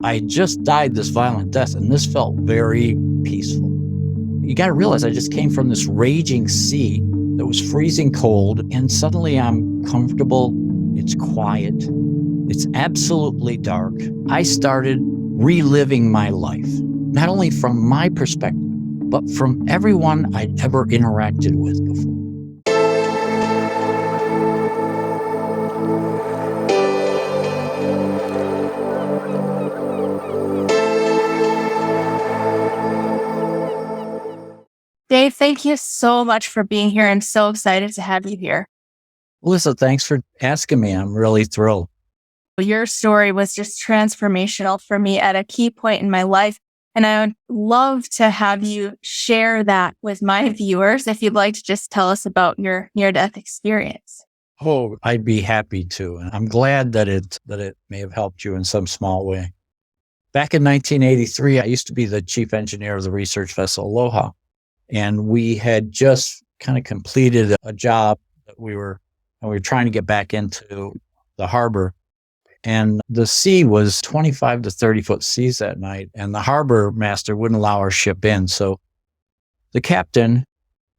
I just died this violent death, and this felt very peaceful. You got to realize I just came from this raging sea that was freezing cold, and suddenly I'm comfortable. It's quiet. It's absolutely dark. I started reliving my life, not only from my perspective, but from everyone I'd ever interacted with before. Dave, thank you so much for being here. I'm so excited to have you here. Lisa, thanks for asking me. I'm really thrilled. Your story was just transformational for me at a key point in my life. And I would love to have you share that with my viewers if you'd like to just tell us about your near-death experience. Oh, I'd be happy to. And I'm glad that it may have helped you in some small way. Back in 1983, I used to be the chief engineer of the research vessel Aloha. And we had just kind of completed a job that we were trying to get back into the harbor. And the sea was 25 to 30 foot seas that night. And the harbor master wouldn't allow our ship in. So the captain,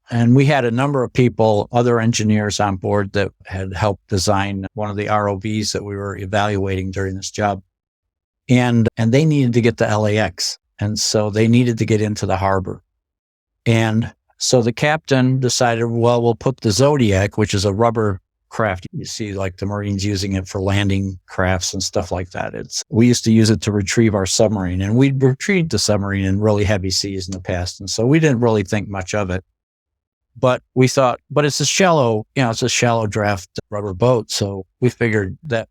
and we had a number of people, other engineers on board that had helped design one of the ROVs that we were evaluating during this job. And they needed to get to LAX. And so they needed to get into the harbor. And so the captain decided, well, we'll put the Zodiac, which is a rubber craft. You see like the Marines using it for landing crafts and stuff like that. We used to use it to retrieve our submarine, and we'd retrieved the submarine in really heavy seas in the past. And so we didn't really think much of it, but we thought, but it's a shallow draft rubber boat. So we figured that,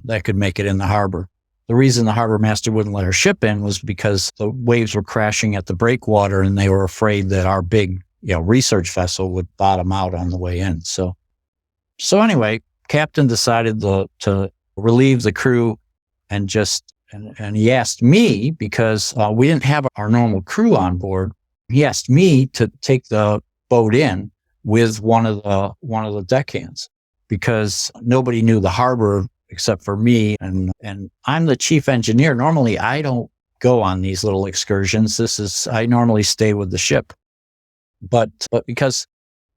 that could make it in the harbor. The reason the harbor master wouldn't let our ship in was because the waves were crashing at the breakwater, and they were afraid that our big, research vessel would bottom out on the way in. So anyway, captain decided to relieve the crew and he asked me, because we didn't have our normal crew on board. He asked me to take the boat in with one of the deckhands, because nobody knew the harbor except for me. And I'm the chief engineer. Normally I don't go on these little excursions. I normally stay with the ship. But because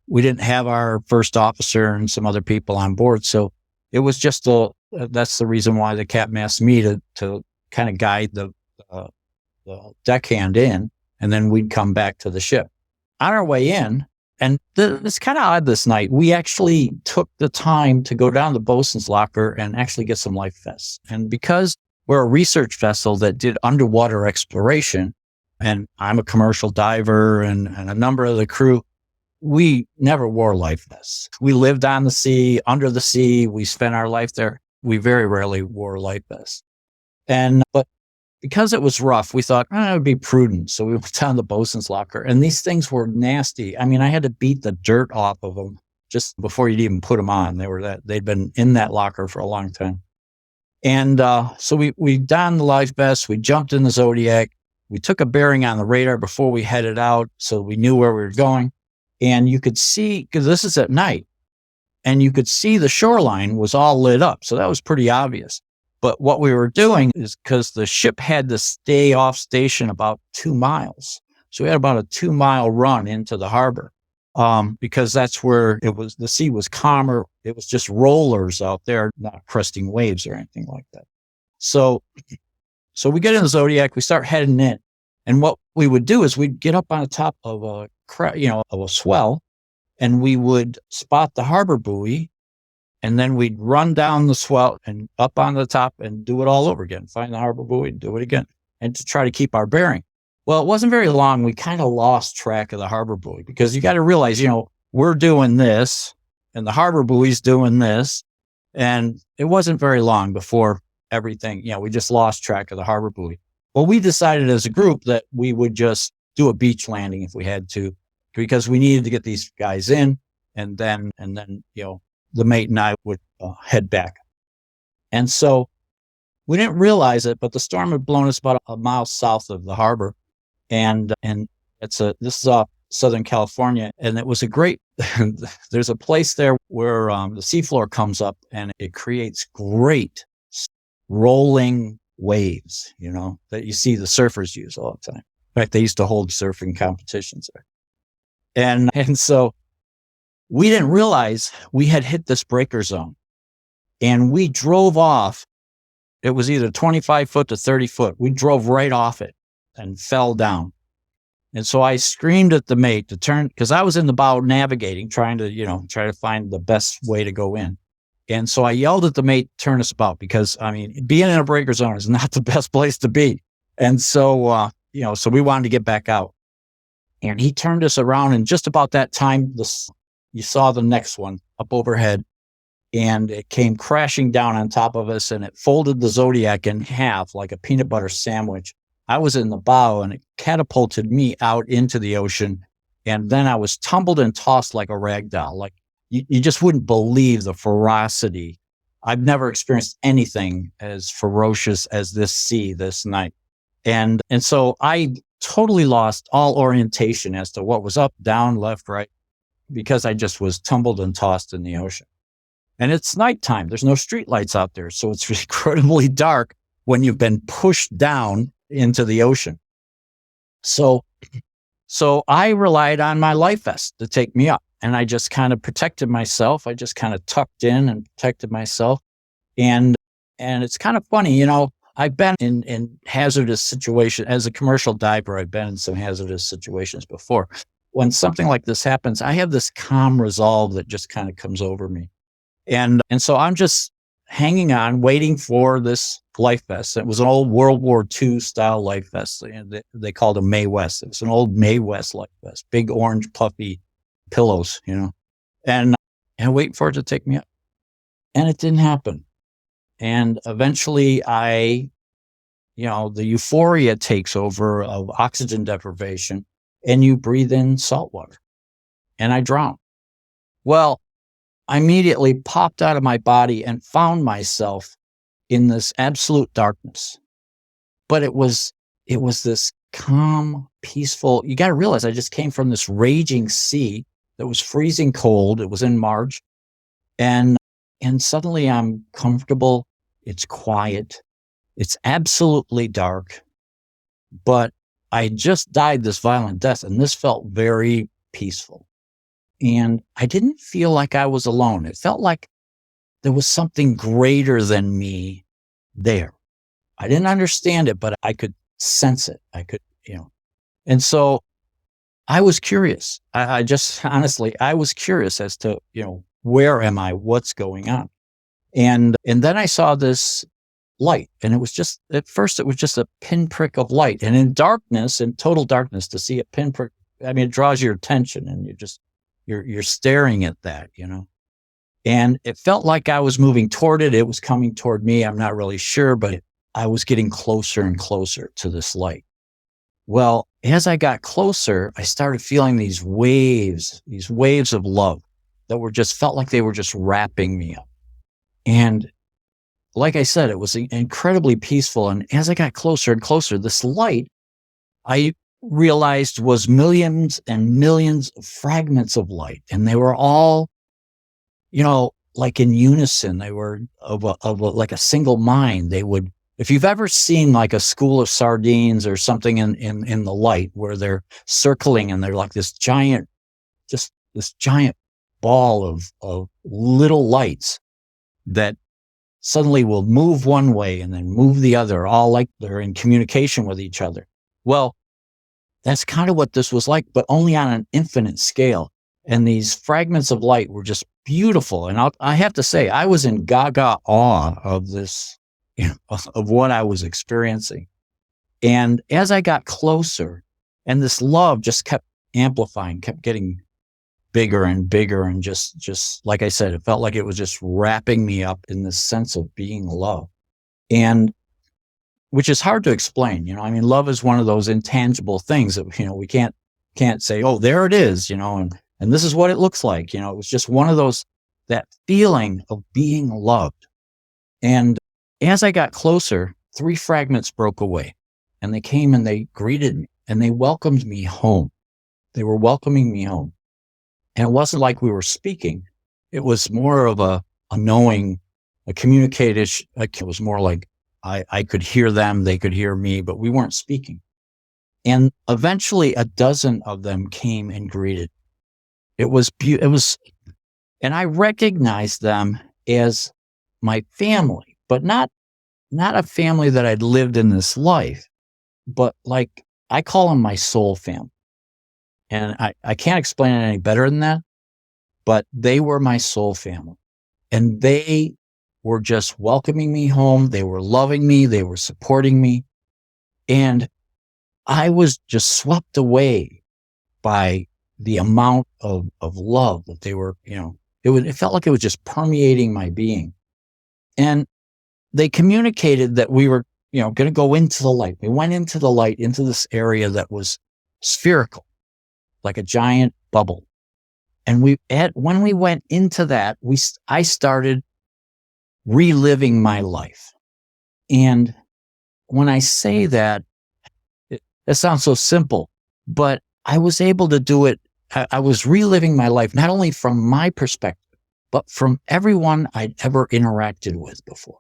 we didn't have our first officer and some other people on board, so it was just that's the reason why the captain asked me to kind of guide the deckhand in, and then we'd come back to the ship. On our way in, and it's kind of odd this night, we actually took the time to go down to the bosun's locker and actually get some life vests. And because we're a research vessel that did underwater exploration, and I'm a commercial diver and a number of the crew, we never wore life vests. We lived on the sea, under the sea. We spent our life there. We very rarely wore life vests. But because it was rough, we thought, it would be prudent. So we went down the bosun's locker, and these things were nasty. I mean, I had to beat the dirt off of them just before you'd even put them on. They'd been in that locker for a long time. And so we donned the life vests. We jumped in the Zodiac. We took a bearing on the radar before we headed out, so we knew where we were going. And you could see, because this is at night, and you could see the shoreline was all lit up. So that was pretty obvious. But what we were doing is, because the ship had to stay off station about 2 miles. So we had about a 2-mile run into the harbor, because that's where the sea was calmer. It was just rollers out there, not cresting waves or anything like that. So we get in the Zodiac, we start heading in. And what we would do is we'd get up on the top of of a swell, and we would spot the harbor buoy, and then we'd run down the swell and up on the top and do it all over again. Find the harbor buoy and do it again, and to try to keep our bearing. Well, it wasn't very long. We kind of lost track of the harbor buoy, because you got to realize, we're doing this and the harbor buoy's doing this. And it wasn't very long before everything, we just lost track of the harbor buoy. Well, we decided as a group that we would just do a beach landing if we had to, because we needed to get these guys in, and then the mate and I would head back. And so we didn't realize it, but the storm had blown us about a mile south of the harbor, and this is off Southern California, and it was a great. There's a place there where the seafloor comes up, and it creates great rolling waves, that you see the surfers use all the time. In fact, they used to hold surfing competitions there. And so we didn't realize we had hit this breaker zone, and we drove off. It was either 25 foot to 30 foot. We drove right off it and fell down. And so I screamed at the mate to turn, because I was in the bow navigating, trying to find the best way to go in. And so I yelled at the mate, turn us about, because being in a breaker zone is not the best place to be. And so, so we wanted to get back out, and he turned us around. And just about that time, you saw the next one up overhead, and it came crashing down on top of us, and it folded the Zodiac in half like a peanut butter sandwich. I was in the bow, and it catapulted me out into the ocean. And then I was tumbled and tossed like a rag doll. Like you just wouldn't believe the ferocity. I've never experienced anything as ferocious as this sea this night. And so I totally lost all orientation as to what was up, down, left, right, because I just was tumbled and tossed in the ocean. And it's nighttime. There's no streetlights out there. So it's incredibly dark when you've been pushed down into the ocean. So I relied on my life vest to take me up, and I just kind of protected myself. I just kind of tucked in and protected myself. And it's kind of funny, I've been in hazardous situations as a commercial diver. I've been in some hazardous situations before. When something like this happens, I have this calm resolve that just kind of comes over me. And so I'm just hanging on, waiting for this life vest. It was an old World War II style life vest. They called them Mae West. It was an old Mae West life vest, big orange puffy pillows, and waiting for it to take me up. And it didn't happen. And eventually the euphoria takes over of oxygen deprivation, and you breathe in salt water, and I drowned. Well, I immediately popped out of my body and found myself in this absolute darkness. But it was this calm, peaceful. You got to realize I just came from this raging sea that was freezing cold. It was in March. And suddenly I'm comfortable. It's quiet. It's absolutely dark. But I just died this violent death, and this felt very peaceful. And I didn't feel like I was alone. It felt like there was something greater than me there. I didn't understand it, but I could sense it. I could, And so I was curious. I just honestly, I was curious as to, where am I? What's going on? And then I saw this light, and it was just, at first it was just a pinprick of light. And in darkness, in total darkness, to see a pinprick, it draws your attention, and you're staring at that, and it felt like I was moving toward it. It was coming toward me. I'm not really sure, but I was getting closer and closer to this light. Well, as I got closer, I started feeling these waves of love that felt like they were just wrapping me up. And like I said, it was incredibly peaceful. And as I got closer and closer, this light, I realized, was millions and millions of fragments of light. And they were all, like in unison. They were like a single mind. They would, if you've ever seen like a school of sardines or something in the light where they're circling and they're like this giant ball of little lights that suddenly will move one way and then move the other, all like they're in communication with each other. Well, that's kind of what this was like, but only on an infinite scale. And these fragments of light were just beautiful. And I have to say, I was in gaga awe of this, of what I was experiencing. And as I got closer, and this love just kept amplifying, kept getting bigger and bigger. And just like I said, it felt like it was just wrapping me up in this sense of being loved. And which is hard to explain. Love is one of those intangible things that, we can't say, oh, there it is, and this is what it looks like. It was just one of those, that feeling of being loved. And as I got closer, 3 fragments broke away, and they came and they greeted me and they welcomed me home. They were welcoming me home. And it wasn't like we were speaking. It was more of a knowing, a communication. Like it was more like I could hear them, they could hear me, but we weren't speaking. And eventually a dozen of them came and greeted. It was, and I recognized them as my family, but not a family that I'd lived in this life, but like I call them my soul family. And I can't explain it any better than that, but they were my soul family. And they were just welcoming me home. They were loving me. They were supporting me. And I was just swept away by the amount of love that they were, it felt like it was just permeating my being. And they communicated that we were, going to go into the light. We went into the light, into this area that was spherical, like a giant bubble. And when we went into that, I started reliving my life. And when I say that, it sounds so simple, but I was able to do it. I was reliving my life, not only from my perspective, but from everyone I'd ever interacted with before.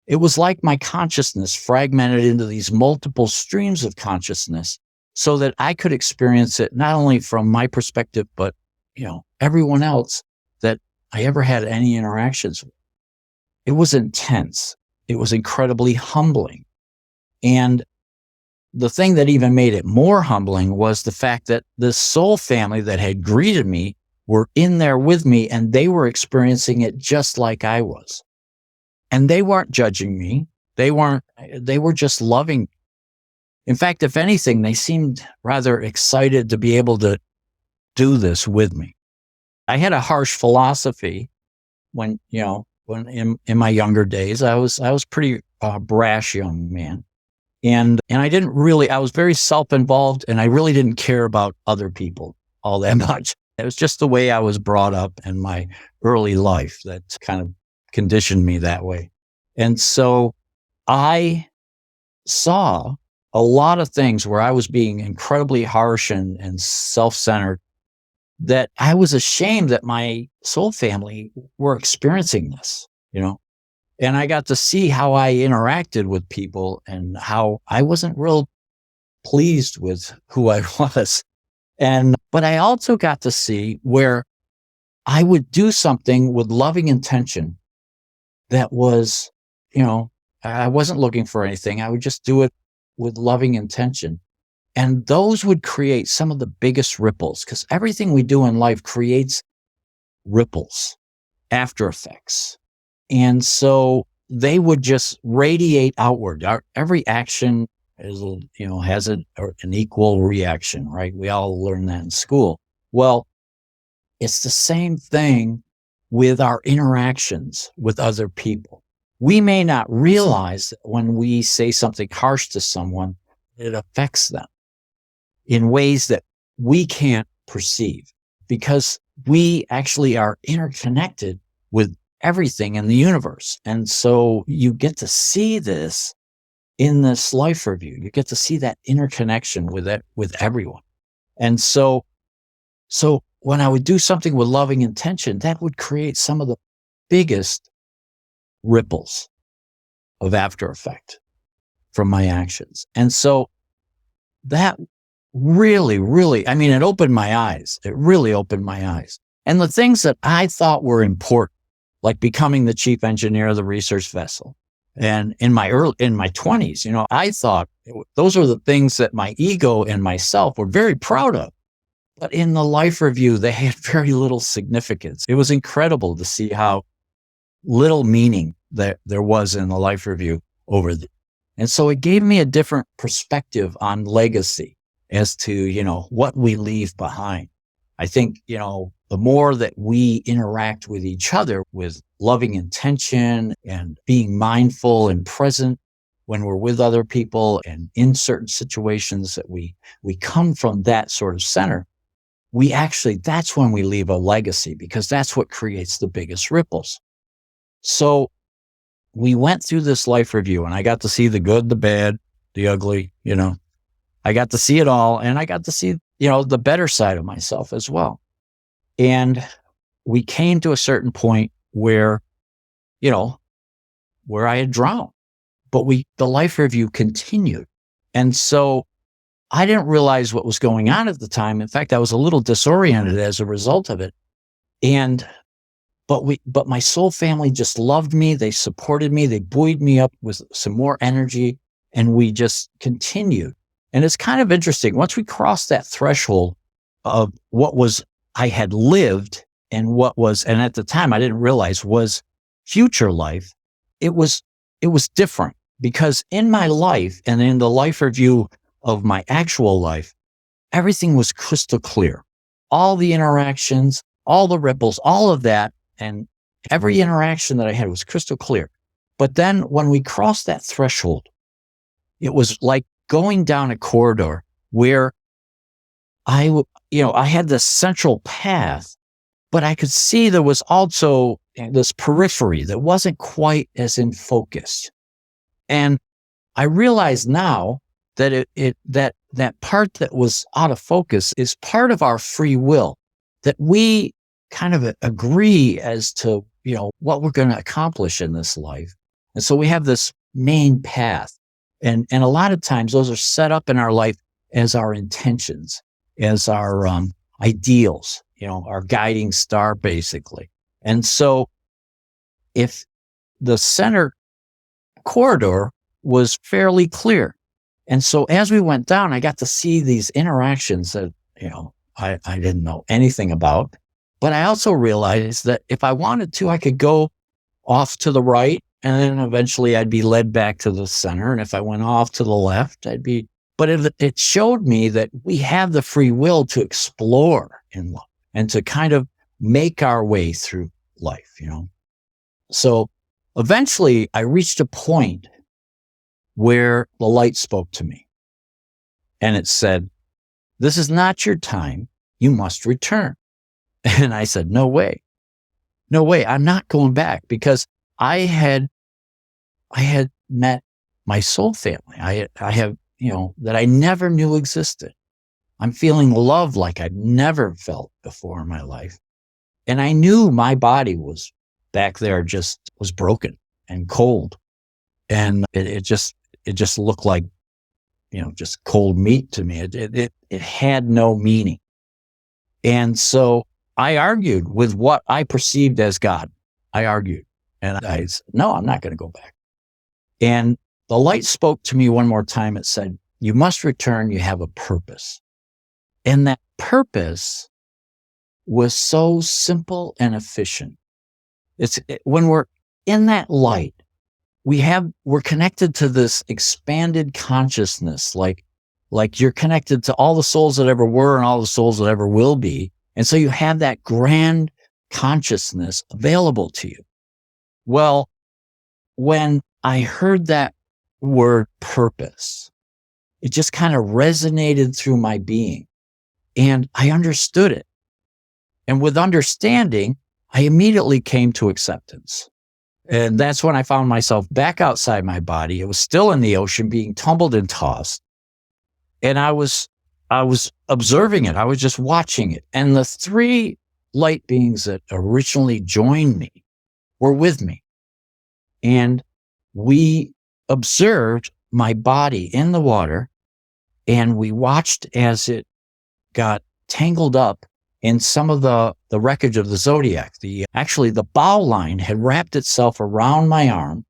It was like my consciousness fragmented into these multiple streams of consciousness so that I could experience it not only from my perspective, but, everyone else that I ever had any interactions with. It was intense. It was incredibly humbling. And the thing that even made it more humbling was the fact that the soul family that had greeted me were in there with me, and they were experiencing it just like I was. And they weren't judging me. They were just loving. In fact, if anything, they seemed rather excited to be able to do this with me. I had a harsh philosophy when in my younger days. I was pretty brash young man. And I was very self-involved, and I really didn't care about other people all that much. It was just the way I was brought up in my early life that kind of conditioned me that way. And so I saw a lot of things where I was being incredibly harsh and self-centered, that I was ashamed that my soul family were experiencing this, and I got to see how I interacted with people and how I wasn't real pleased with who I was. But I also got to see where I would do something with loving intention that was, I wasn't looking for anything. I would just do it with loving intention. And those would create some of the biggest ripples, because everything we do in life creates ripples, after effects. And so they would just radiate outward. Every action has an equal reaction, right? We all learn that in school. Well, it's the same thing with our interactions with other people. We may not realize that when we say something harsh to someone, it affects them in ways that we can't perceive, because we actually are interconnected with everything in the universe. And so you get to see this in this life review. You get to see that interconnection with everyone. And so when I would do something with loving intention, that would create some of the biggest ripples of after effect from my actions. And so that really, really, it opened my eyes. It really opened my eyes. And the things that I thought were important, like becoming the chief engineer of the research vessel, and in my 20s, I thought those were the things that my ego and myself were very proud of. But in the life review, they had very little significance. It was incredible to see how little meaning there was in the life review and so it gave me a different perspective on legacy as to, what we leave behind. I think, the more that we interact with each other with loving intention and being mindful and present when we're with other people and in certain situations, that we come from that sort of center, that's when we leave a legacy, because that's what creates the biggest ripples. So we went through this life review, and I got to see the good, the bad, the ugly, I got to see it all, and I got to see, the better side of myself as well. And we came to a certain point where I had drowned, but the life review continued. And so I didn't realize what was going on at the time. In fact, I was a little disoriented as a result of it. But my soul family just loved me. They supported me. They buoyed me up with some more energy, and we just continued. And it's kind of interesting. Once we crossed that threshold of what was I had lived and and at the time I didn't realize was future life, it was different, because in my life and in the life review of my actual life, everything was crystal clear. All the interactions, all the ripples, all of that, and every interaction that I had was crystal clear. But then when we crossed that threshold, it was like going down a corridor where I had this central path, but I could see there was also this periphery that wasn't quite as in focus. And I realize now that that part that was out of focus is part of our free will, that we kind of agree as to, what we're going to accomplish in this life. And so we have this main path. And a lot of times those are set up in our life as our intentions, as our ideals, our guiding star, basically. And so if the center corridor was fairly clear. And so as we went down, I got to see these interactions that, I didn't know anything about. But I also realized that if I wanted to, I could go off to the right, and then eventually I'd be led back to the center. And if I went off to the left, but it showed me that we have the free will to explore in life and to kind of make our way through life, So eventually I reached a point where the light spoke to me, and it said, "This is not your time. You must return." And I said, no way, I'm not going back, because I had met my soul family. I have, that I never knew existed. I'm feeling love like I've never felt before in my life. And I knew my body was back there, just was broken and cold. And it just looked like, just cold meat to me. It had no meaning. And so I argued with what I perceived as God. I argued, and I said, no, I'm not going to go back. And the light spoke to me one more time. It said, "You must return. You have a purpose." And that purpose was so simple and efficient. When we're in that light, we're connected to this expanded consciousness, like you're connected to all the souls that ever were and all the souls that ever will be. And so you have that grand consciousness available to you. Well, when I heard that word purpose, it just kind of resonated through my being, and I understood it. And with understanding, I immediately came to acceptance. And that's when I found myself back outside my body. It was still in the ocean, being tumbled and tossed. And I was observing it. I was just watching it. And the three light beings that originally joined me were with me. And we observed my body in the water, and we watched as it got tangled up in some of the wreckage of the zodiac. Actually, the bow line had wrapped itself around my arm,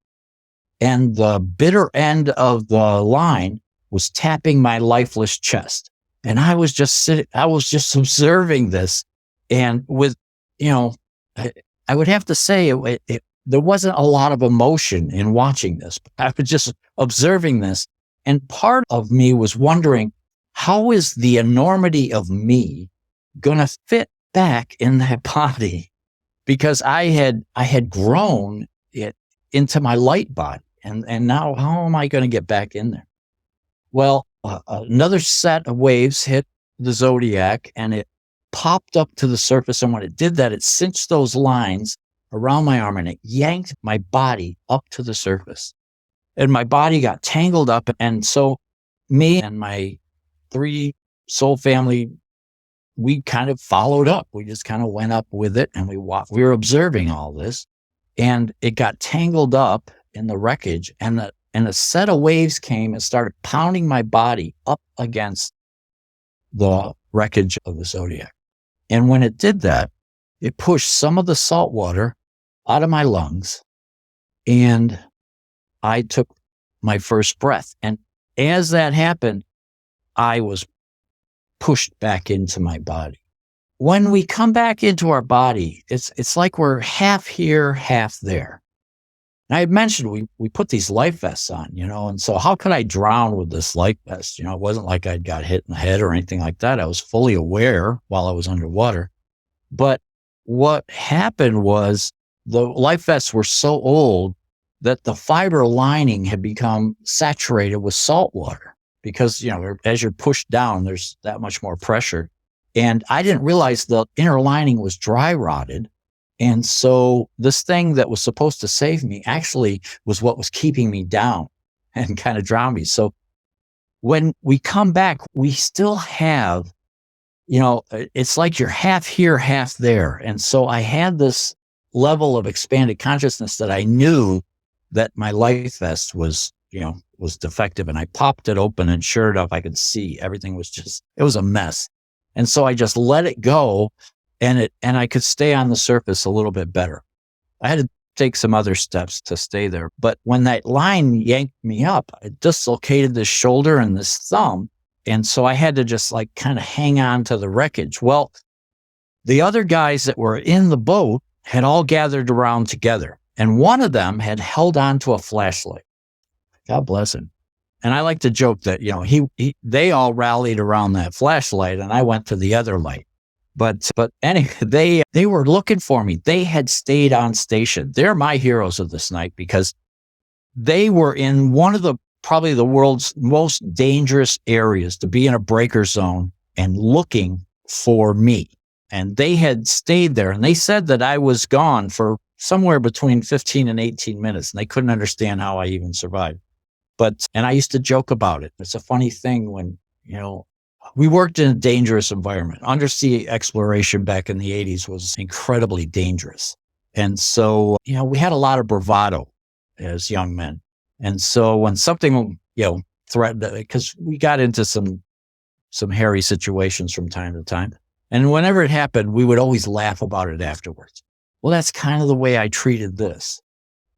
and the bitter end of the line was tapping my lifeless chest. And I was just observing this. And with, I would have to say there wasn't a lot of emotion in watching this. I was just observing this. And part of me was wondering, how is the enormity of me going to fit back in that body? Because I had grown it into my light body. And now how am I going to get back in there? Well, another set of waves hit the zodiac, and it popped up to the surface. And when it did that, it cinched those lines around my arm, and it yanked my body up to the surface. And my body got tangled up. And so me and my three soul family, we kind of followed up. We just kind of went up with it, and we were observing all this, and it got tangled up in the wreckage, and and a set of waves came and started pounding my body up against the wreckage of the Zodiac. And when it did that, it pushed some of the salt water out of my lungs, and I took my first breath. And as that happened, I was pushed back into my body. When we come back into our body, it's like we're half here, half there. And I had mentioned we put these life vests on, and so how could I drown with this life vest? It wasn't like I'd got hit in the head or anything like that. I was fully aware while I was underwater. But what happened was the life vests were so old that the fiber lining had become saturated with salt water because, as you're pushed down, there's that much more pressure. And I didn't realize the inner lining was dry rotted. And so this thing that was supposed to save me actually was what was keeping me down and kind of drowned me. So when we come back, we still have, it's like you're half here, half there. And so I had this level of expanded consciousness that I knew that my life vest was defective, and I popped it open, and sure enough, I could see everything it was a mess. And so I just let it go, and I could stay on the surface a little bit better. I had to take some other steps to stay there. But when that line yanked me up, it dislocated this shoulder and this thumb. And so I had to just kind of hang on to the wreckage. Well, the other guys that were in the boat had all gathered around together. And one of them had held on to a flashlight. God bless him. And I like to joke that, they all rallied around that flashlight and I went to the other light. But anyway, they were looking for me. They had stayed on station. They're my heroes of this night because they were in one of probably the world's most dangerous areas to be in a breaker zone and looking for me. And they had stayed there, and they said that I was gone for somewhere between 15 and 18 minutes. And they couldn't understand how I even survived. And I used to joke about it. It's a funny thing when, we worked in a dangerous environment. Undersea exploration back in the 80s was incredibly dangerous. And so, we had a lot of bravado as young men. And so when something, threatened, because we got into some hairy situations from time to time. And whenever it happened, we would always laugh about it afterwards. Well, that's kind of the way I treated this.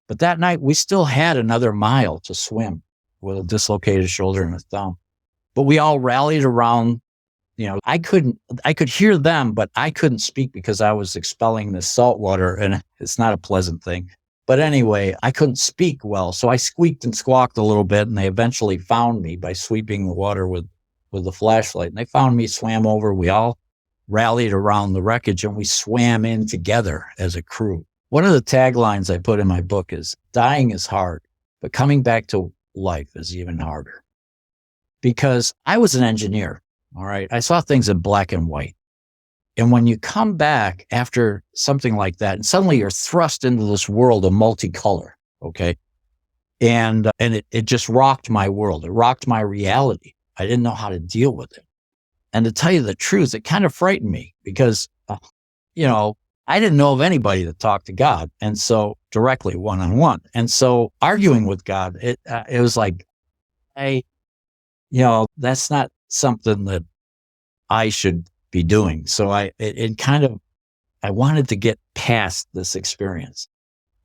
But that night, we still had another mile to swim with a dislocated shoulder and a thumb. But we all rallied around, I could hear them, but I couldn't speak because I was expelling the salt water, and it's not a pleasant thing. But anyway, I couldn't speak well. So I squeaked and squawked a little bit, and they eventually found me by sweeping the water with the flashlight. And they found me, swam over. We all rallied around the wreckage, and we swam in together as a crew. One of the taglines I put in my book is, dying is hard, but coming back to life is even harder. Because I was an engineer, all right? I saw things in black and white. And when you come back after something like that, and suddenly you're thrust into this world of multicolor, okay? And it just rocked my world. It rocked my reality. I didn't know how to deal with it. And to tell you the truth, it kind of frightened me because, I didn't know of anybody that talked to God. And so directly one-on-one. And so arguing with God, it was like, hey, that's not something that I should be doing. So I wanted to get past this experience.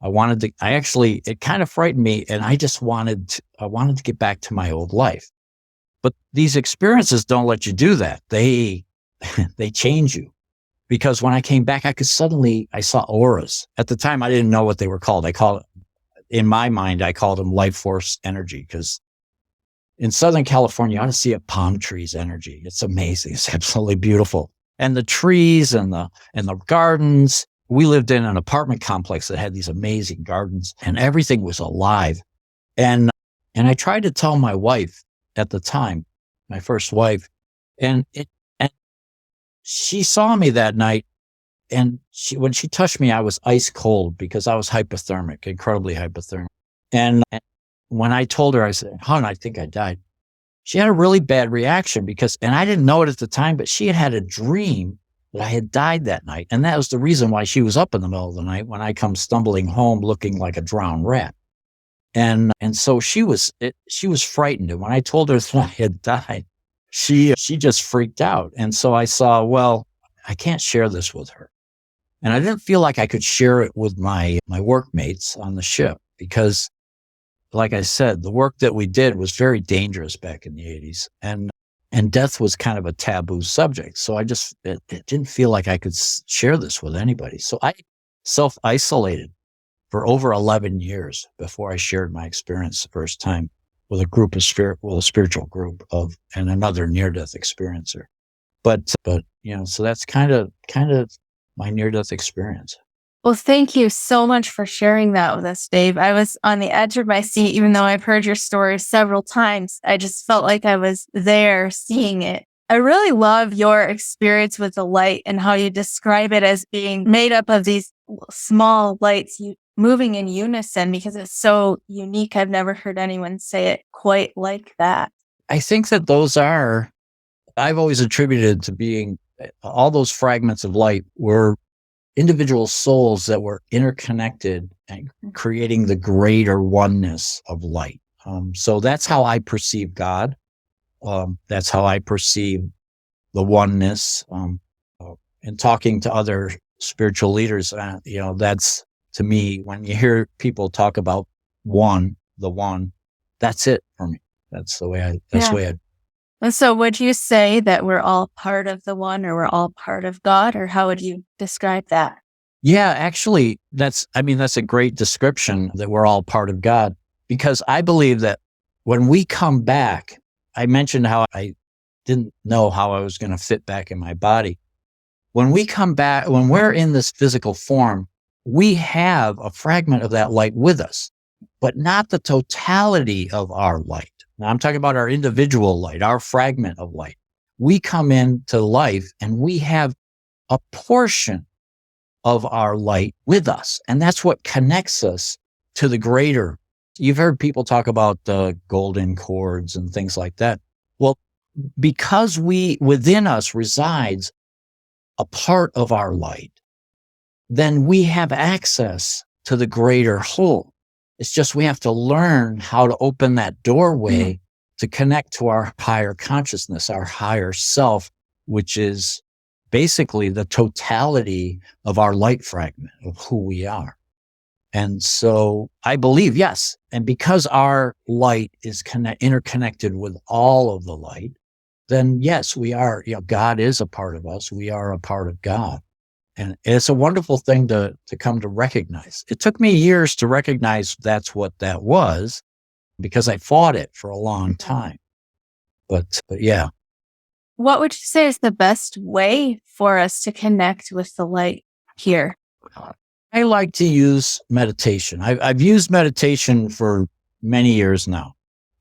It kind of frightened me, and I wanted to get back to my old life. But these experiences don't let you do that. They change you. Because when I came back, I saw auras. At the time, I didn't know what they were called. In my mind, I called them life force energy, because in Southern California, you ought to see a palm tree's energy. It's amazing. It's absolutely beautiful. And the trees and the gardens. We lived in an apartment complex that had these amazing gardens, and everything was alive. And I tried to tell my wife at the time, my first wife, and she saw me that night, and when she touched me, I was ice cold because I was hypothermic, incredibly hypothermic. And when I told her, I said, hon, I think I died. She had a really bad reaction and I didn't know it at the time, but she had a dream that I had died that night. And that was the reason why she was up in the middle of the night when I come stumbling home looking like a drowned rat. And so she was frightened. And when I told her that I had died, she just freaked out. And so I saw, well, I can't share this with her. And I didn't feel like I could share it with my workmates on the ship because, like I said, the work that we did was very dangerous back in the 80s. And death was kind of a taboo subject. So it didn't feel like I could share this with anybody. So I self-isolated for over 11 years before I shared my experience the first time with a spiritual group and another near-death experiencer. But so that's kind of my near-death experience. Well, thank you so much for sharing that with us, Dave. I was on the edge of my seat, even though I've heard your story several times. I just felt like I was there seeing it. I really love your experience with the light and how you describe it as being made up of these small lights moving in unison, because it's so unique. I've never heard anyone say it quite like that. I think that I've always attributed to being all those fragments of light were individual souls that were interconnected and creating the greater oneness of light. So that's how I perceive God. That's how I perceive the oneness. And talking to other spiritual leaders, that's, to me, when you hear people talk about the one, that's it for me. That's the way I. And so would you say that we're all part of the one, or we're all part of God, or how would you describe that? Yeah, actually, that's a great description, that we're all part of God, because I believe that when we come back, I mentioned how I didn't know how I was going to fit back in my body. When we come back, when we're in this physical form, we have a fragment of that light with us, but not the totality of our light. Now, I'm talking about our individual light, our fragment of light. We come into life and we have a portion of our light with us. And that's what connects us to the greater. You've heard people talk about the golden cords and things like that. Well, because within us resides a part of our light, then we have access to the greater whole. It's just we have to learn how to open that doorway to connect to our higher consciousness, our higher self, which is basically the totality of our light fragment of who we are. And so I believe, yes. And because our light is interconnected with all of the light, then yes, we are, God is a part of us. We are a part of God. And it's a wonderful thing to come to recognize. It took me years to recognize that's what that was, because I fought it for a long time. But yeah. What would you say is the best way for us to connect with the light here? I like to use meditation. I've used meditation for many years now.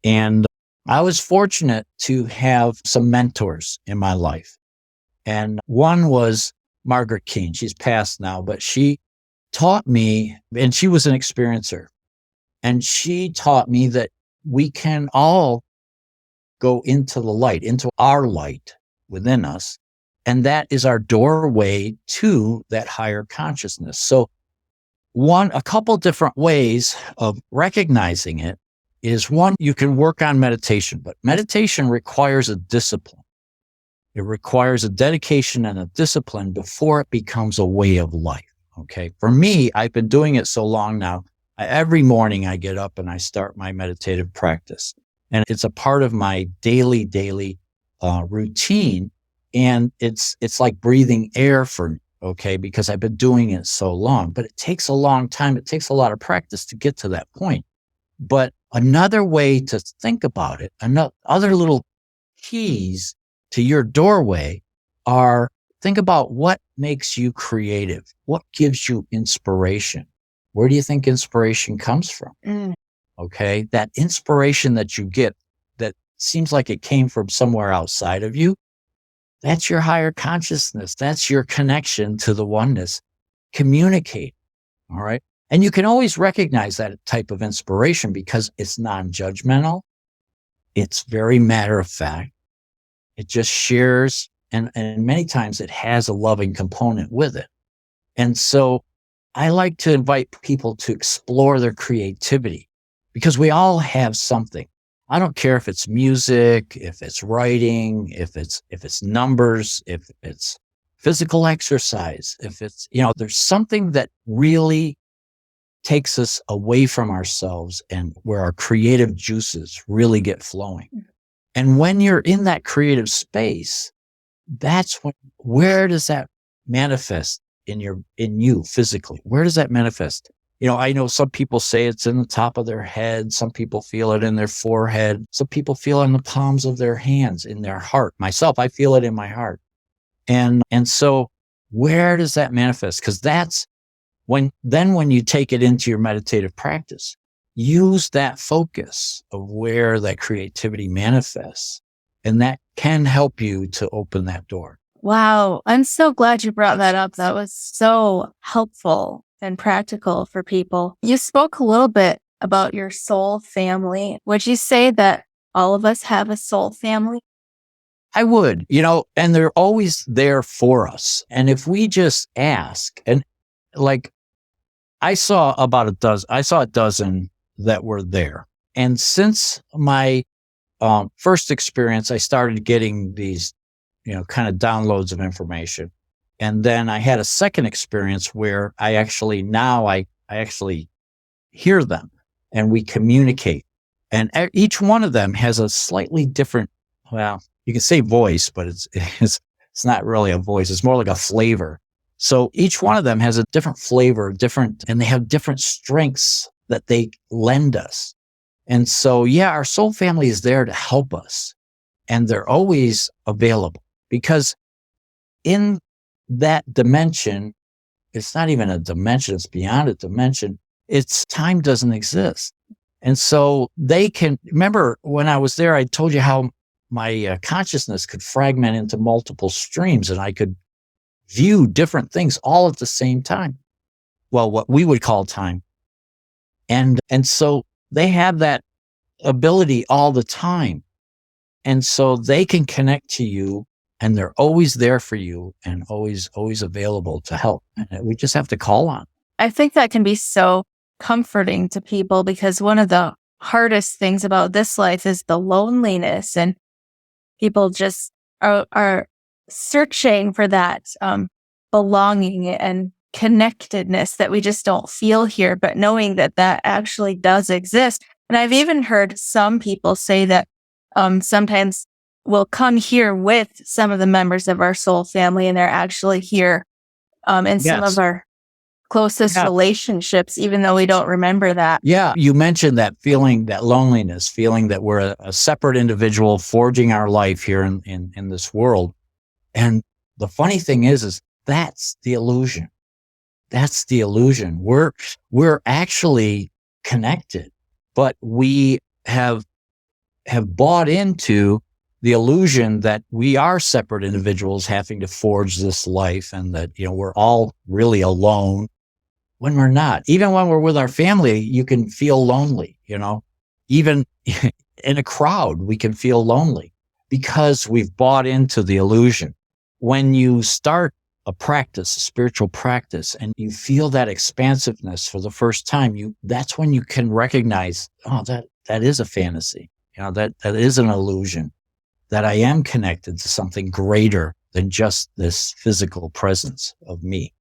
And I was fortunate to have some mentors in my life. And one was Margaret Keene. She's passed now, but she taught me, and she was an experiencer. And she taught me that we can all go into the light, into our light within us. And that is our doorway to that higher consciousness. So a couple different ways of recognizing it is, one, you can work on meditation, but meditation requires a discipline. It requires a dedication and a discipline before it becomes a way of life. Okay. For me, I've been doing it so long now. Every morning I get up and I start my meditative practice, and it's a part of my daily routine. And it's like breathing air for me. Okay. Because I've been doing it so long, but it takes a long time. It takes a lot of practice to get to that point. But another way to think about it, other little keys to your doorway are, think about what makes you creative. What gives you inspiration? Where do you think inspiration comes from? Okay. That inspiration that you get that seems like it came from somewhere outside of you, that's your higher consciousness. That's your connection to the oneness. Communicate. All right. And you can always recognize that type of inspiration because it's non-judgmental. It's very matter of fact. It just shares, and many times it has a loving component with it. And so I like to invite people to explore their creativity because we all have something. I don't care if it's music, if it's writing, if it's numbers, if it's physical exercise, if it's, there's something that really takes us away from ourselves and where our creative juices really get flowing. And when you're in that creative space, that's where does that manifest in you physically? Where does that manifest? I know some people say it's in the top of their head. Some people feel it in their forehead. Some people feel it in the palms of their hands, in their heart. Myself, I feel it in my heart. And so where does that manifest? Because that's when you take it into your meditative practice, use that focus of where that creativity manifests. And that can help you to open that door. Wow. I'm so glad you brought that up. That was so helpful and practical for people. You spoke a little bit about your soul family. Would you say that all of us have a soul family? I would, and they're always there for us. And if we just ask, and like I saw a dozen that were there. And since my first experience, I started getting these, kind of downloads of information. And then I had a second experience where I actually hear them and we communicate. And each one of them has a slightly different, well, you can say voice, but it's not really a voice. It's more like a flavor. So each one of them has a different flavor, and they have different strengths that they lend us. And so, our soul family is there to help us, and they're always available, because in that dimension, it's not even a dimension, it's beyond a dimension. Time doesn't exist. And so they can, remember when I was there, I told you how my consciousness could fragment into multiple streams, and I could view different things all at the same time. Well, what we would call time. And so they have that ability all the time. And so they can connect to you, and they're always there for you and always available to help. And we just have to call on. I think that can be so comforting to people, because one of the hardest things about this life is the loneliness, and people just are searching for that belonging and connectedness that we just don't feel here, but knowing that actually does exist. And I've even heard some people say that sometimes we'll come here with some of the members of our soul family, and they're actually here in some of our closest relationships, even though we don't remember that. Yeah, you mentioned that feeling, that loneliness, feeling that we're a separate individual forging our life here in this world. And the funny thing is that's the illusion. That's the illusion. We're actually connected, but we have bought into the illusion that we are separate individuals having to forge this life, and that, we're all really alone, when we're not. Even when we're with our family, you can feel lonely, even in a crowd, we can feel lonely because we've bought into the illusion. When you start a spiritual practice, and you feel that expansiveness for the first time, that's when you can recognize, oh, that is a fantasy. That is an illusion, that I am connected to something greater than just this physical presence of me.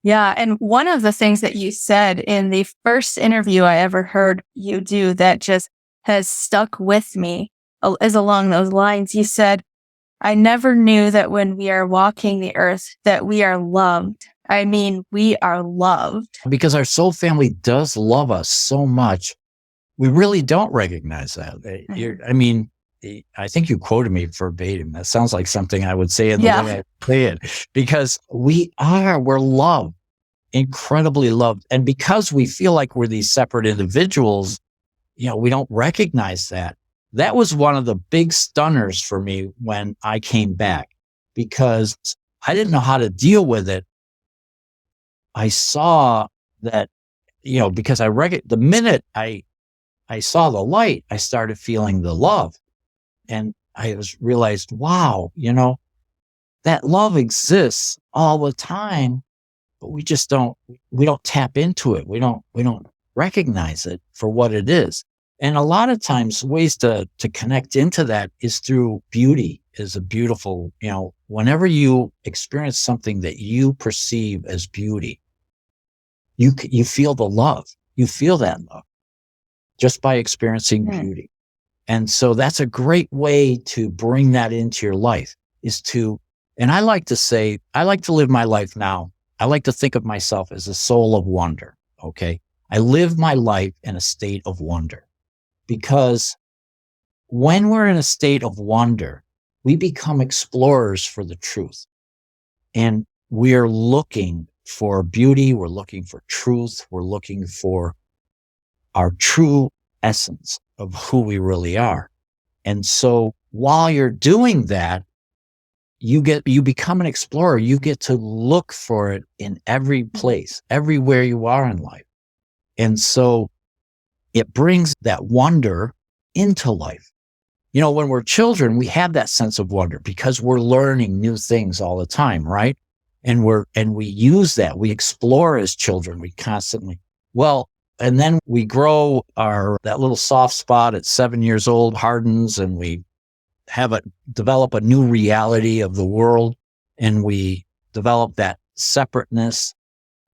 Yeah. And one of the things that you said in the first interview I ever heard you do that just has stuck with me is along those lines. You said, I never knew that when we are walking the earth that we are loved. I mean, we are loved. Because our soul family does love us so much, we really don't recognize that. I think you quoted me verbatim. That sounds like something I would say in the way I say it, because we're loved, incredibly loved. And because we feel like we're these separate individuals, we don't recognize that. That was one of the big stunners for me when I came back, because I didn't know how to deal with it. I saw that, because the minute I saw the light, I started feeling the love. And I realized, wow, that love exists all the time, but we don't tap into it. We don't recognize it for what it is. And a lot of times ways to connect into that is through beauty is a beautiful, whenever you experience something that you perceive as beauty, you feel the love. You feel that love just by experiencing beauty. And so that's a great way to bring that into your life and I like to say, I like to live my life now. I like to think of myself as a soul of wonder. Okay. I live my life in a state of wonder because when we're in a state of wonder, we become explorers for the truth. And we're looking for beauty. We're looking for truth. We're looking for our true essence of who we really are. And so while you're doing that, you become an explorer. You get to look for it in every place, everywhere you are in life. And so it brings that wonder into life. When we're children, we have that sense of wonder because we're learning new things all the time, right? And we use that. We explore as children. We constantly, and then we grow that little soft spot at 7 years old hardens, and we develop a new reality of the world, and we develop that separateness,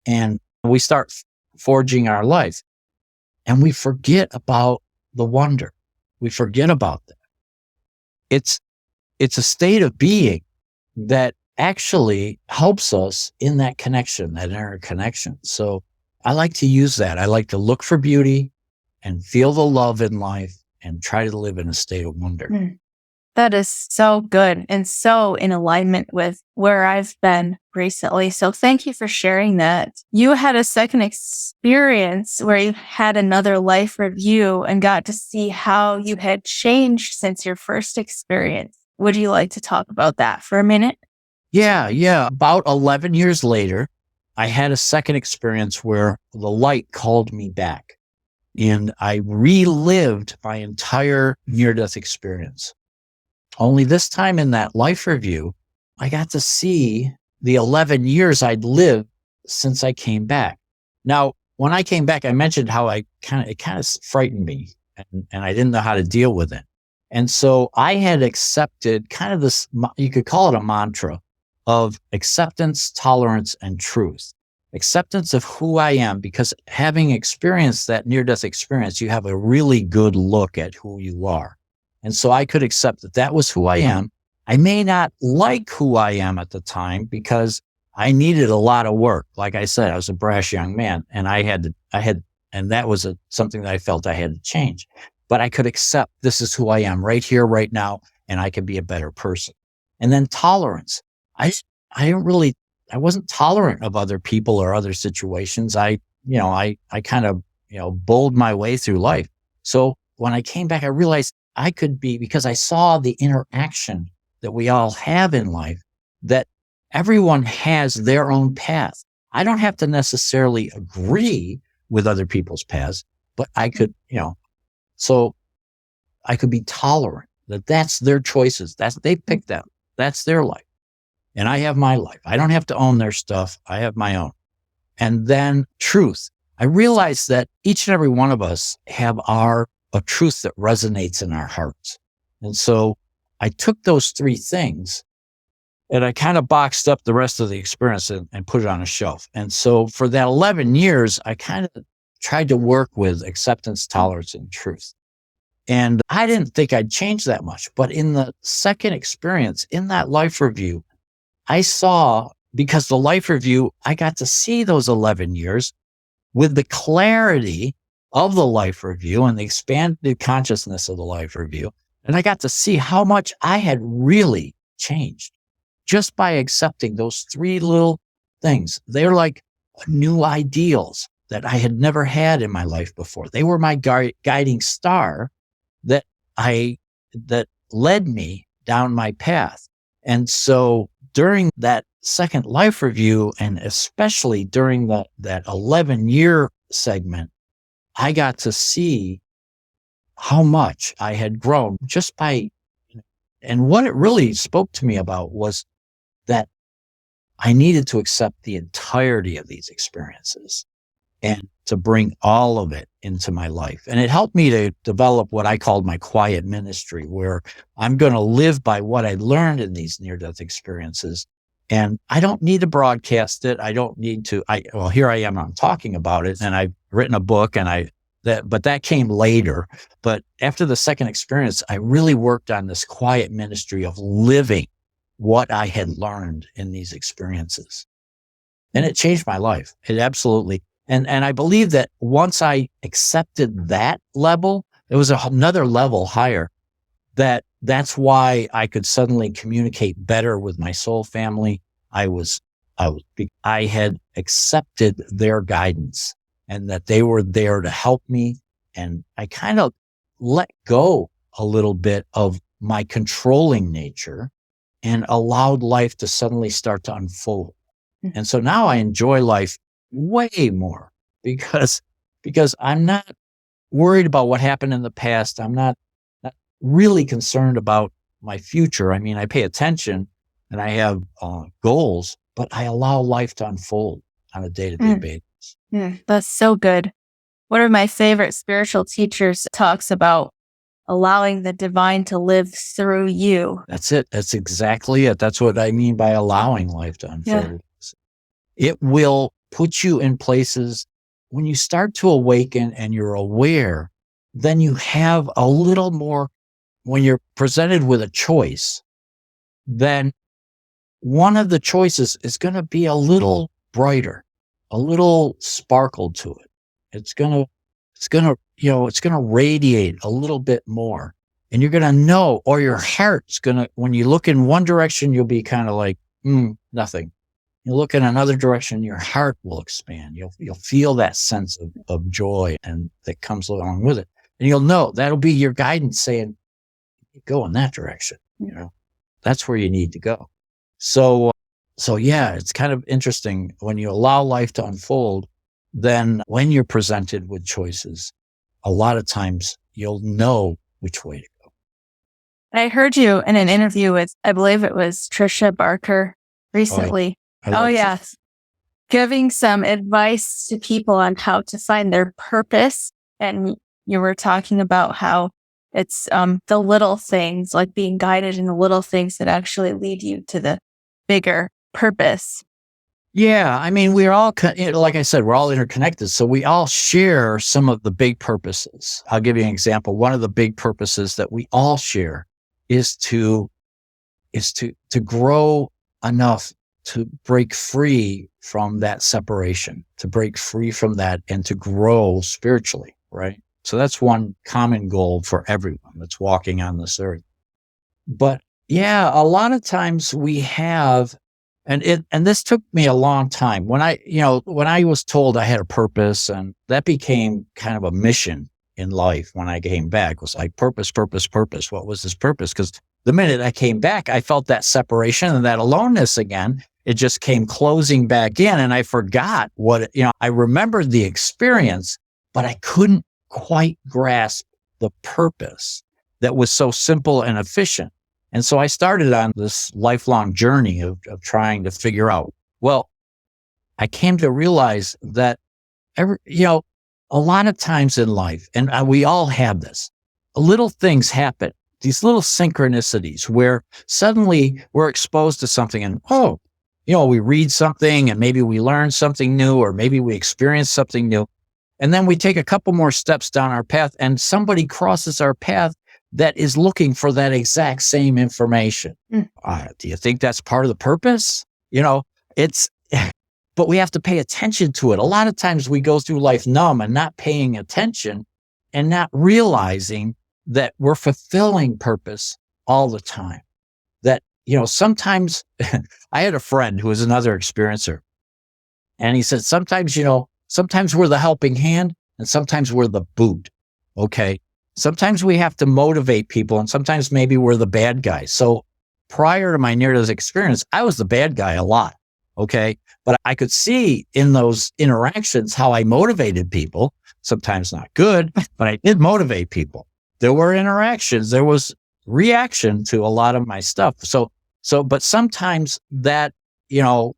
and we start forging our life, and we forget about the wonder. We forget about that. It's a state of being that actually helps us in that connection, that inner connection. So I like to use that. I like to look for beauty and feel the love in life and try to live in a state of wonder. That is so good and so in alignment with where I've been recently. So thank you for sharing that. You had a second experience where you had another life review and got to see how you had changed since your first experience. Would you like to talk about that for a minute? Yeah. About 11 years later, I had a second experience where the light called me back, and I relived my entire near-death experience. Only this time in that life review, I got to see the 11 years I'd lived since I came back. Now, when I came back, I mentioned how it kind of frightened me, and I didn't know how to deal with it. And so I had accepted kind of this, you could call it a mantra of acceptance, tolerance, and truth. Acceptance of who I am, because having experienced that near-death experience, you have a really good look at who you are. And so I could accept that was who I am. I may not like who I am at the time because I needed a lot of work. Like I said, I was a brash young man, and and that was something that I felt I had to change. But I could accept this is who I am right here, right now, and I can be a better person. And then tolerance. I wasn't tolerant of other people or other situations. I kind of, bowled my way through life. So when I came back, I realized I could be, because I saw the interaction that we all have in life, that everyone has their own path. I don't have to necessarily agree with other people's paths, but I could, so I could be tolerant that that's their choices. They picked that. That's their life. And I have my life. I don't have to own their stuff. I have my own. And then truth. I realized that each and every one of us have a truth that resonates in our hearts. And so I took those three things and I kind of boxed up the rest of the experience and put it on a shelf. And so for that 11 years, I kind of tried to work with acceptance, tolerance, and truth. And I didn't think I'd change that much. But in the second experience, in that life review, I saw, because the life review, I got to see those 11 years with the clarity of the life review and the expanded consciousness of the life review. And I got to see how much I had really changed just by accepting those three little things. They're like new ideals that I had never had in my life before. They were my guiding star that led me down my path. And so during that second life review, and especially during that 11-year segment, I got to see how much I had grown just by, and what it really spoke to me about was that I needed to accept the entirety of these experiences. and to bring all of it into my life. And it helped me to develop what I called my quiet ministry, where I'm going to live by what I learned in these near-death experiences. And I don't need to broadcast it. I don't need to, well, here I am, I'm talking about it, and I've written a book, and but that came later. But after the second experience, I really worked on this quiet ministry of living what I had learned in these experiences. And it changed my life. It absolutely. And I believe that once I accepted that level, there was another level higher. That's why I could suddenly communicate better with my soul family. I had accepted their guidance, and that they were there to help me. And I kind of let go a little bit of my controlling nature and allowed life to suddenly start to unfold. And so now I enjoy life way more because I'm not worried about what happened in the past. I'm not really concerned about my future. I mean, I pay attention and I have goals, but I allow life to unfold on a day-to-day basis. That's so good. One of my favorite spiritual teachers talks about allowing the divine to live through you. That's it. That's exactly it. That's what I mean by allowing life to unfold. Yeah. It will put you in places when you start to awaken and you're aware, then you have a little more, when you're presented with a choice, then one of the choices is going to be a little brighter, a little sparkle to it. It's going to radiate a little bit more, and you're going to know, or your heart's going to, when you look in one direction, you'll be kind of like, nothing. You look in another direction, your heart will expand. You'll feel that sense of joy and that comes along with it. And you'll know that'll be your guidance saying, go in that direction. That's where you need to go. So yeah, it's kind of interesting when you allow life to unfold, then when you're presented with choices, a lot of times you'll know which way to go. I heard you in an interview with, I believe it was Trisha Barker recently. Oh, yes. Giving some advice to people on how to find their purpose. And you were talking about how it's the little things, like being guided in the little things that actually lead you to the bigger purpose. Yeah. I mean, we're all, like I said, we're all interconnected. So we all share some of the big purposes. I'll give you an example. One of the big purposes that we all share is to grow enough to break free from that separation, to break free from that and to grow spiritually, right? So that's one common goal for everyone that's walking on this earth. But yeah, a lot of times we have, and this took me a long time. When I was told I had a purpose, and that became kind of a mission in life when I came back, was like purpose. What was this purpose? Because the minute I came back, I felt that separation and that aloneness again. It just came closing back in, and I forgot I remembered the experience, but I couldn't quite grasp the purpose that was so simple and efficient. And so I started on this lifelong journey of trying to figure out, well, I came to realize that a lot of times in life, and we all have this, little things happen, these little synchronicities where suddenly we're exposed to something and, we read something and maybe we learn something new, or maybe we experience something new. And then we take a couple more steps down our path and somebody crosses our path that is looking for that exact same information. Do you think that's part of the purpose? But we have to pay attention to it. A lot of times we go through life numb and not paying attention and not realizing that we're fulfilling purpose all the time. That, sometimes I had a friend who was another experiencer, and he said, sometimes we're the helping hand and sometimes we're the boot. Okay. Sometimes we have to motivate people, and sometimes maybe we're the bad guy. So prior to my near-death experience, I was the bad guy a lot. Okay. But I could see in those interactions how I motivated people, sometimes not good, but I did motivate people. There were interactions, there was reaction to a lot of my stuff. But sometimes that,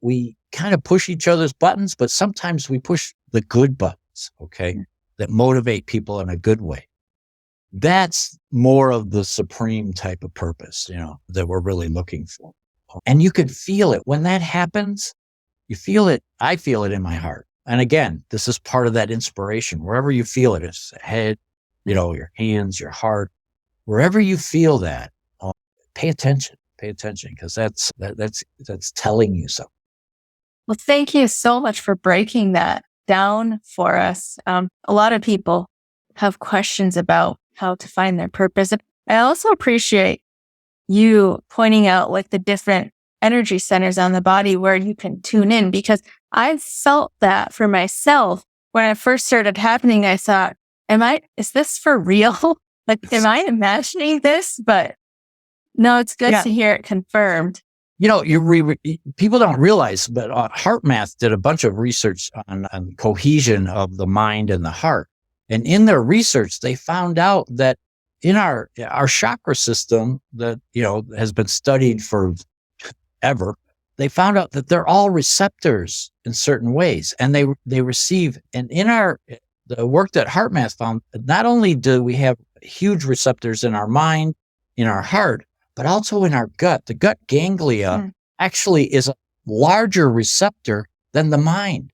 we kind of push each other's buttons, but sometimes we push the good buttons, okay, that motivate people in a good way. That's more of the supreme type of purpose, that we're really looking for. And you could feel it when that happens. You feel it. I feel it in my heart. And again, this is part of that inspiration. Wherever you feel it, it's the head, your hands, your heart, wherever you feel that, pay attention, because that's telling you something. Well, thank you so much for breaking that down for us. A lot of people have questions about how to find their purpose. And I also appreciate you pointing out like the different energy centers on the body where you can tune in, because I felt that for myself when it first started happening. I thought, is this for real? Like, am I imagining this? But no, it's good to hear it confirmed. People don't realize, but HeartMath did a bunch of research on cohesion of the mind and the heart. And in their research, they found out that in our chakra system that, has been studied forever, they found out that they're all receptors in certain ways, and they receive. And in the work that HeartMath found, not only do we have huge receptors in our mind, in our heart, but also in our gut. The gut ganglia actually is a larger receptor than the mind.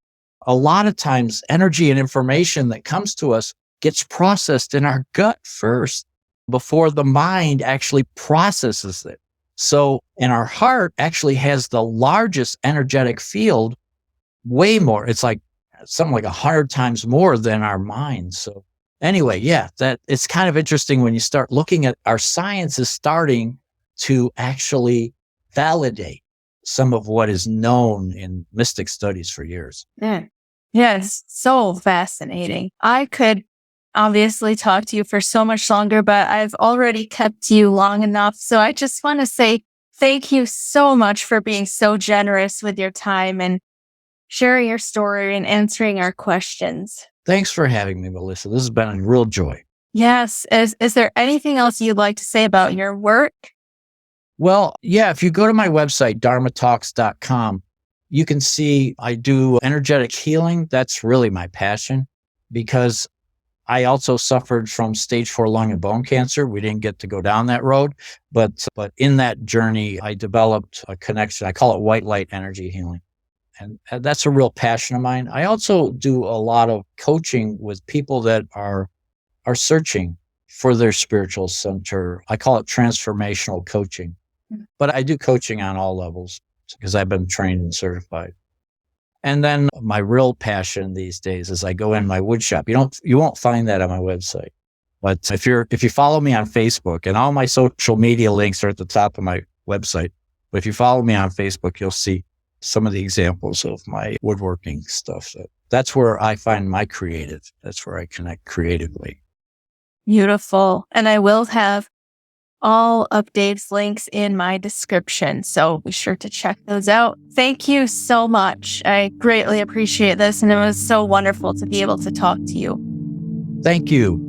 A lot of times, energy and information that comes to us gets processed in our gut first before the mind actually processes it. So, and our heart actually has the largest energetic field, way more. It's like something like 100 times more than our mind. So anyway, that it's kind of interesting when you start looking at our science is starting to actually validate some of what is known in mystic studies for years. Yes, so fascinating. I could obviously talk to you for so much longer, but I've already kept you long enough. So I just want to say thank you so much for being so generous with your time and sharing your story and answering our questions. Thanks for having me, Melissa. This has been a real joy. Yes. Is there anything else you'd like to say about your work? Well, if you go to my website, dharmatalks.com, you can see I do energetic healing. That's really my passion, because I also suffered from stage 4 lung and bone cancer. We didn't get to go down that road, but in that journey, I developed a connection. I call it white light energy healing. And that's a real passion of mine. I also do a lot of coaching with people that are searching for their spiritual center. I call it transformational coaching. But I do coaching on all levels because I've been trained and certified. And then my real passion these days is I go in my wood shop. You won't find that on my website. But if you follow me on Facebook, and all my social media links are at the top of my website. But if you follow me on Facebook, you'll see some of the examples of my woodworking stuff. That's where I find my creative. That's where I connect creatively. Beautiful. And I will have all updates, links in my description. So be sure to check those out. Thank you so much. I greatly appreciate this. And it was so wonderful to be able to talk to you. Thank you.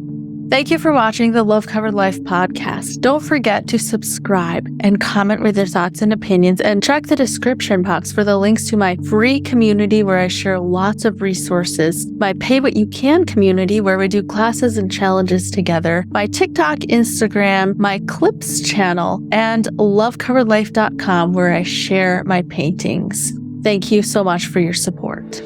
Thank you for watching the Love Covered Life podcast. Don't forget to subscribe and comment with your thoughts and opinions, and check the description box for the links to my free community where I share lots of resources, my Pay What You Can community where we do classes and challenges together, my TikTok, Instagram, my Clips channel, and lovecoveredlife.com where I share my paintings. Thank you so much for your support.